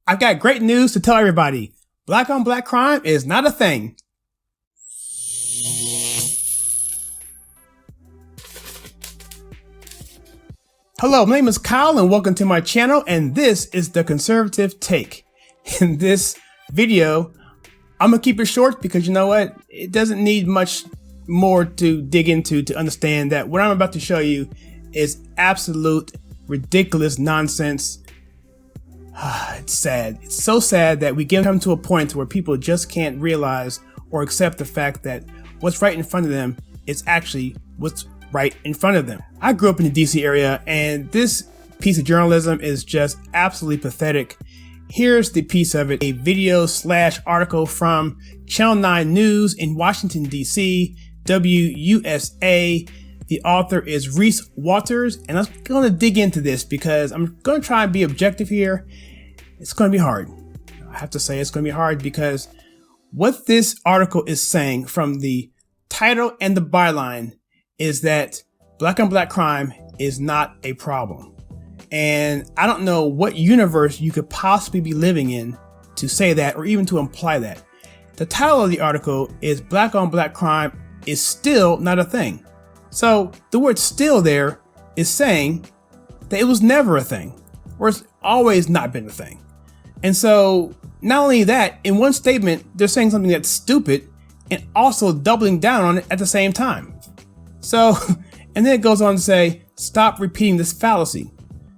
I've got great news to tell everybody. Black on black crime is not a thing. Hello, my name is Kyle and welcome to my channel, and this is The Conservative Take. In this video, I'm gonna keep it short because you know what? It doesn't need much more to dig into to understand that what I'm about to show you is absolute ridiculous nonsense. It's sad. It's so sad that we come to a point where people just can't realize or accept the fact that what's right in front of them is actually what's right in front of them. I grew up in the DC area, and this piece of journalism is just absolutely pathetic. Here's the piece of it, a video / article from Channel 9 News in Washington, DC, WUSA. The author is Reese Waters, and I'm going to dig into this because I'm going to try and be objective here. It's going to be hard. I have to say it's going to be hard because what this article is saying from the title and the byline is that black on black crime is not a problem. And I don't know what universe you could possibly be living in to say that or even to imply that. The title of the article is Black on Black Crime is Still Not a Thing. So the word still there is saying that it was never a thing, or it's always not been a thing. And so not only that, in one statement, they're saying something that's stupid and also doubling down on it at the same time. So, and then it goes on to say, stop repeating this fallacy.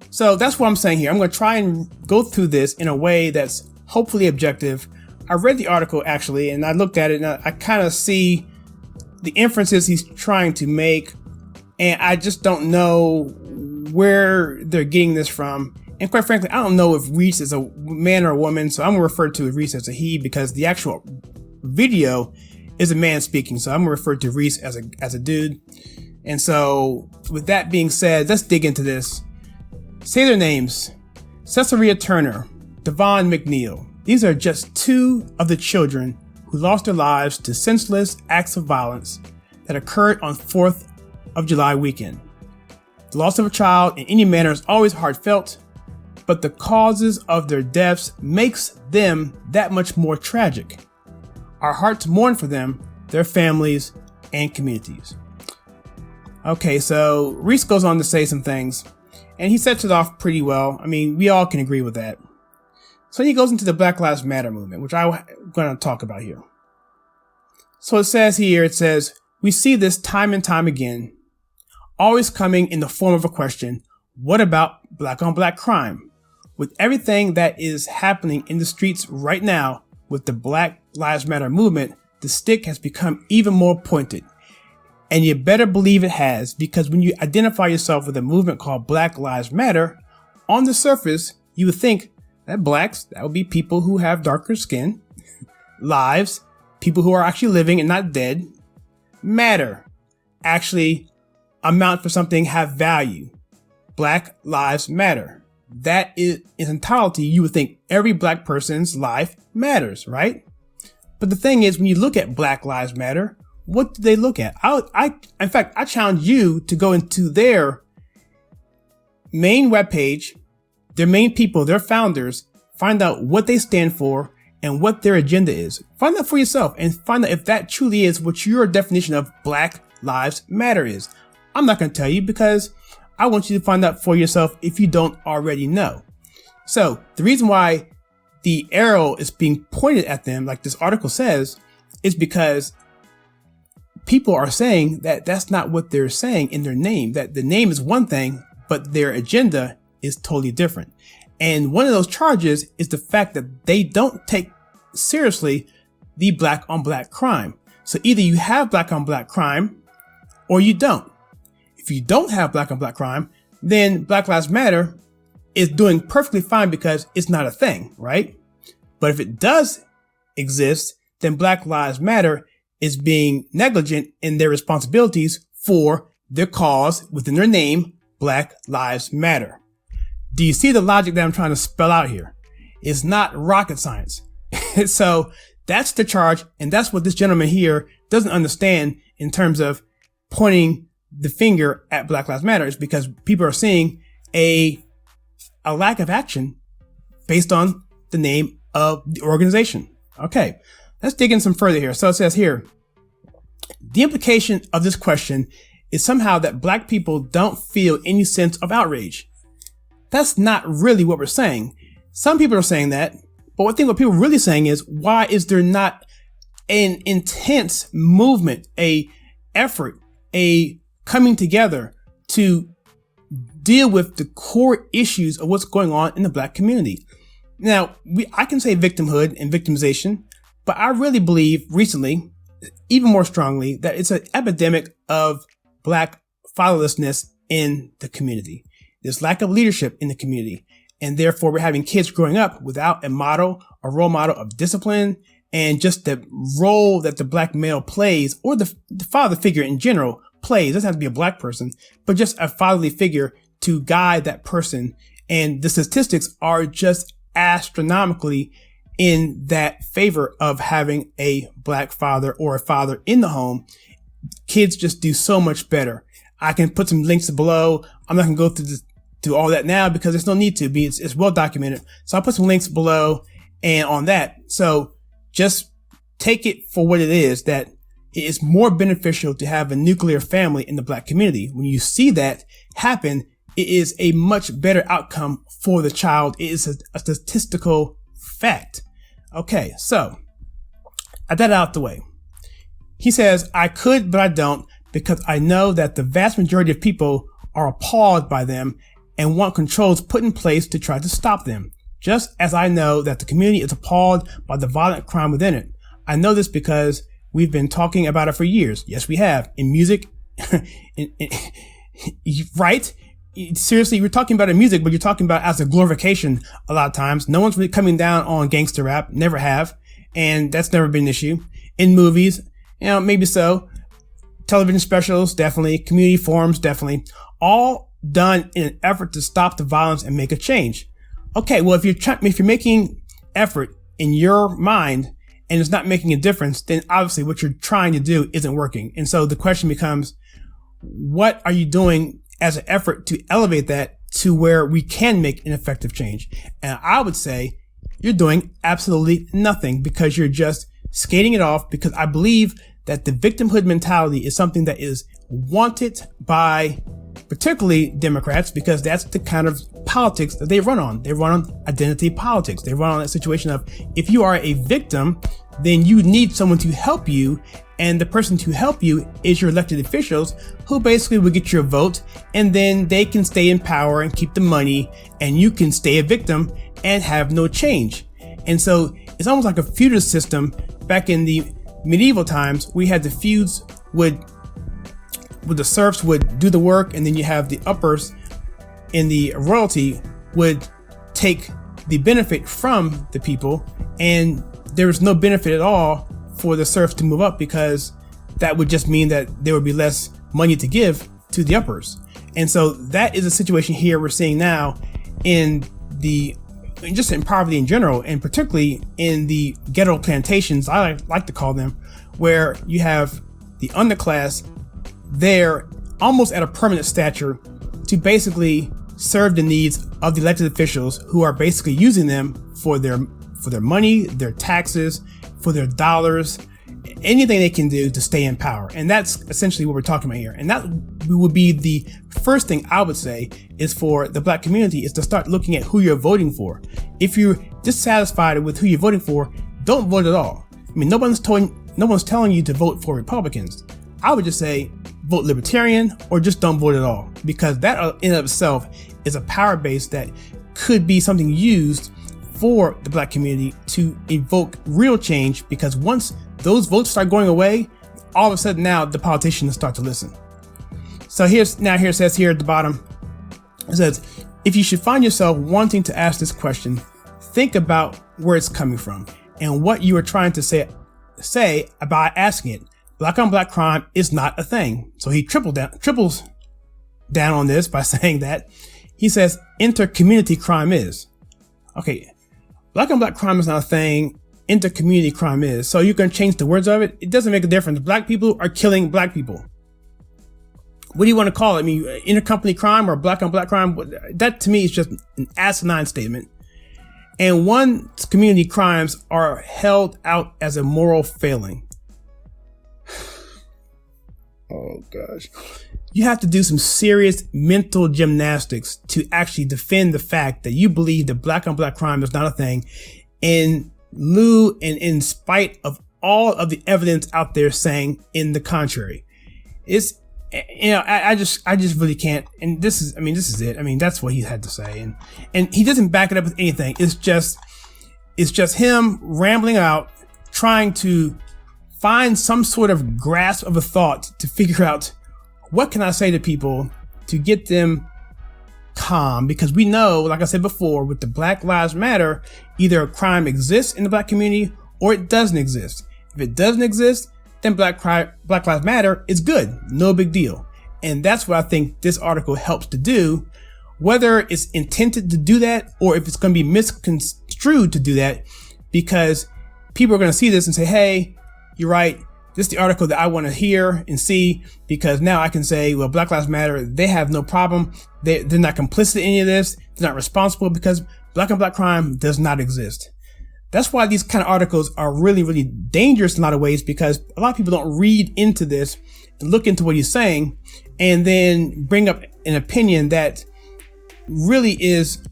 So that's what I'm saying here. I'm going to try and go through this in a way that's hopefully objective. I read the article actually, and I looked at it and I kind of see the inferences he's trying to make, and I just don't know where they're getting this from. And quite frankly, I don't know if Reese is a man or a woman, so I'm going to refer to Reese as a he because the actual video is a man speaking, so I'm going to refer to Reese as a dude. And so with that being said, let's dig into this. Say their names: Cecilia Turner, Devon McNeil. These are just two of the children who lost their lives to senseless acts of violence that occurred on 4th of July weekend. The loss of a child in any manner is always heartfelt, but the causes of their deaths makes them that much more tragic. Our hearts mourn for them, their families, and communities. Okay, so Reese goes on to say some things, and he sets it off pretty well. I mean, we all can agree with that. So he goes into the Black Lives Matter movement, which I'm going to talk about here. So it says, we see this time and time again, always coming in the form of a question: what about black on black crime? With everything that is happening in the streets right now with the Black Lives Matter movement, the stick has become even more pointed. And you better believe it has, because when you identify yourself with a movement called Black Lives Matter, on the surface, you would think that blacks, that would be people who have darker skin, lives, people who are actually living and not dead, matter, actually amount for something, have value. Black lives matter. That is, in entirety, you would think every black person's life matters, right? But the thing is, when you look at Black Lives Matter, what do they look at? In fact, I challenge you to go into their main webpage, their main people, their founders, find out what they stand for and what their agenda is. Find out for yourself and find out if that truly is what your definition of Black Lives Matter is. I'm not going to tell you because I want you to find out for yourself if you don't already know. So the reason why the arrow is being pointed at them, like this article says, is because people are saying that that's not what they're saying in their name, that the name is one thing, but their agenda is totally different. And one of those charges is the fact that they don't take seriously the black on black crime. So either you have black on black crime or you don't. If you don't have black on black crime, then Black Lives Matter is doing perfectly fine because it's not a thing, right? But if it does exist, then Black Lives Matter is being negligent in their responsibilities for their cause within their name, Black Lives Matter. Do you see the logic that I'm trying to spell out here? It's not rocket science. So that's the charge, and that's what this gentleman here doesn't understand in terms of pointing the finger at Black Lives Matter, is because people are seeing a lack of action based on the name of the organization. Okay, let's dig in some further here. So it says here, the implication of this question is somehow that black people don't feel any sense of outrage. That's not really what we're saying. Some people are saying that, but what people are really saying is, why is there not an intense movement, a effort, a coming together to deal with the core issues of what's going on in the black community? Now, I can say victimhood and victimization, but I really believe recently, even more strongly, that it's an epidemic of black fatherlessness in the community. There's lack of leadership in the community. And therefore, we're having kids growing up without a role model of discipline, and just the role that the black male plays, or the father figure in general plays. It doesn't have to be a black person, but just a fatherly figure to guide that person. And the statistics are just astronomically in that favor of having a black father or a father in the home. Kids just do so much better. I can put some links below. I'm not going to go through all that now because there's no need to be. It's well documented. So I'll put some links below and on that. So just take it for what it is, that it is more beneficial to have a nuclear family in the black community. When you see that happen, it is a much better outcome for the child. It is a statistical fact. Okay, so I got that out the way. He says, I could, but I don't, because I know that the vast majority of people are appalled by them and want controls put in place to try to stop them. Just as I know that the community is appalled by the violent crime within it. I know this because we've been talking about it for years. Yes, we have. In music, right? Seriously, we're talking about it in music, but you're talking about it as a glorification a lot of times. No one's really coming down on gangster rap. Never have. And that's never been an issue. In movies, maybe so. Television specials, definitely. Community forums, definitely. All done in an effort to stop the violence and make a change. Okay, well, if you're making effort in your mind and it's not making a difference, then obviously what you're trying to do isn't working. And so the question becomes, what are you doing as an effort to elevate that to where we can make an effective change? And I would say you're doing absolutely nothing, because you're just skating it off, because I believe that the victimhood mentality is something that is wanted by particularly Democrats, because that's the kind of politics that they run on. They run on identity politics. They run on that situation of, if you are a victim, then you need someone to help you. And the person to help you is your elected officials, who basically will get your vote, and then they can stay in power and keep the money, and you can stay a victim and have no change. And so it's almost like a feudal system. Back in the medieval times, we had the feuds where the serfs would do the work, and then you have the uppers in the royalty would take the benefit from the people, and there was no benefit at all for the serfs to move up, because that would just mean that there would be less money to give to the uppers. And so that is a situation here we're seeing now just in poverty in general, and particularly in the ghetto plantations, I like to call them, where you have the underclass there almost at a permanent stature to basically serve the needs of the elected officials, who are basically using them for their money, their taxes, for their dollars, anything they can do to stay in power. And that's essentially what we're talking about here. And that would be the first thing I would say, is for the black community, is to start looking at who you're voting for. If you're dissatisfied with who you're voting for, don't vote at all. I mean, no one's telling you to vote for Republicans. I would just say vote Libertarian, or just don't vote at all, because that in and of itself is a power base that could be something used for the black community to evoke real change. Because once those votes start going away, all of a sudden now the politicians start to listen. So here it says here at the bottom, it says, if you should find yourself wanting to ask this question, think about where it's coming from and what you are trying to say about asking it. Black on black crime is not a thing. So he triples down on this by saying that. He says inter-community crime is. Okay, black on black crime is not a thing. Inter-community crime is. So you can change the words of it. It doesn't make a difference. Black people are killing black people. What do you want to call it? I mean, intercompany crime or black on black crime? That to me is just an asinine statement. and one's community crimes are held out as a moral failing. Oh gosh. You have to do some serious mental gymnastics to actually defend the fact that you believe that black on black crime is not a thing, in lieu and in spite of all of the evidence out there saying in the contrary. It's, I just really can't. And this is it. I mean, that's what he had to say. And he doesn't back it up with anything. It's just him rambling out, trying to find some sort of grasp of a thought to figure out what can I say to people to get them calm, because we know, like I said before, with the Black Lives Matter, either a crime exists in the black community or it doesn't exist. If it doesn't exist, then Black Lives Matter is good, no big deal. And that's what I think this article helps to do, whether it's intended to do that or if it's going to be misconstrued to do that, because people are going to see this and say, hey, you're right. This is the article that I want to hear and see, because now I can say, well, Black Lives Matter, they have no problem. They're not complicit in any of this. They're not responsible because black on black crime does not exist. That's why these kind of articles are really, really dangerous in a lot of ways, because a lot of people don't read into this and look into what he's saying and then bring up an opinion that really is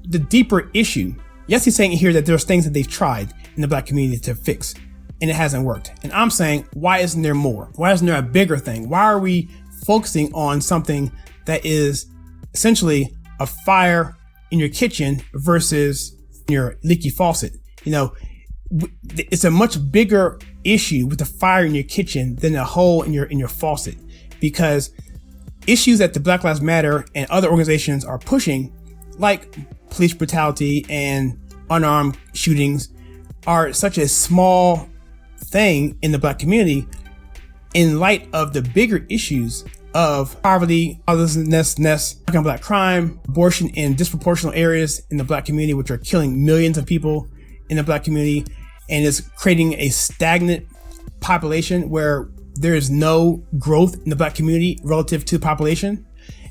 the deeper issue. Yes, he's saying here that there's things that they've tried in the black community to fix, and it hasn't worked. And I'm saying, why isn't there more? Why isn't there a bigger thing? Why are we focusing on something that is essentially a fire in your kitchen versus your leaky faucet? You know, it's a much bigger issue with the fire in your kitchen than a hole in your faucet, because issues that the Black Lives Matter and other organizations are pushing, like police brutality and unarmed shootings, are such a small thing in the black community in light of the bigger issues of poverty, fatherlessness, black on black crime, abortion in disproportionate areas in the black community, which are killing millions of people in the black community, and is creating a stagnant population where there is no growth in the black community relative to population.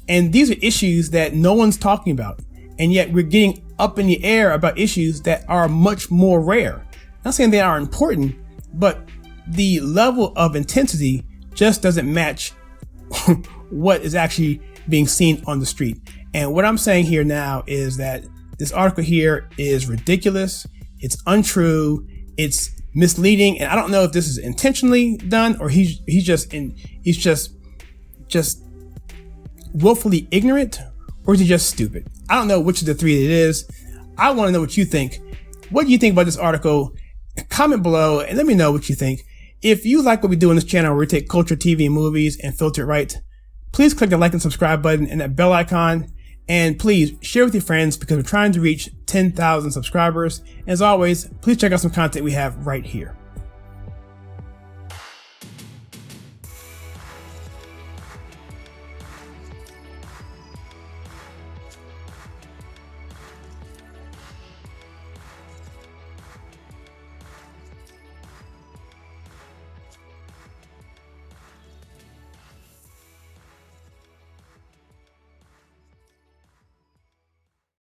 And these are issues that no one's talking about. And yet we're getting up in the air about issues that are much more rare. Not saying they are important, but the level of intensity just doesn't match what is actually being seen on the street. And what I'm saying here now is that this article here is ridiculous. It's untrue. It's misleading. And I don't know if this is intentionally done or he's just willfully ignorant, or is he just stupid? I don't know which of the three it is. I want to know what you think. What do you think about this article? Comment below and let me know what you think. If you like what we do on this channel, where we take culture, TV, and movies and filter it right, please click the like and subscribe button and that bell icon. And please share with your friends, because we're trying to reach 10,000 subscribers. As always, please check out some content we have right here.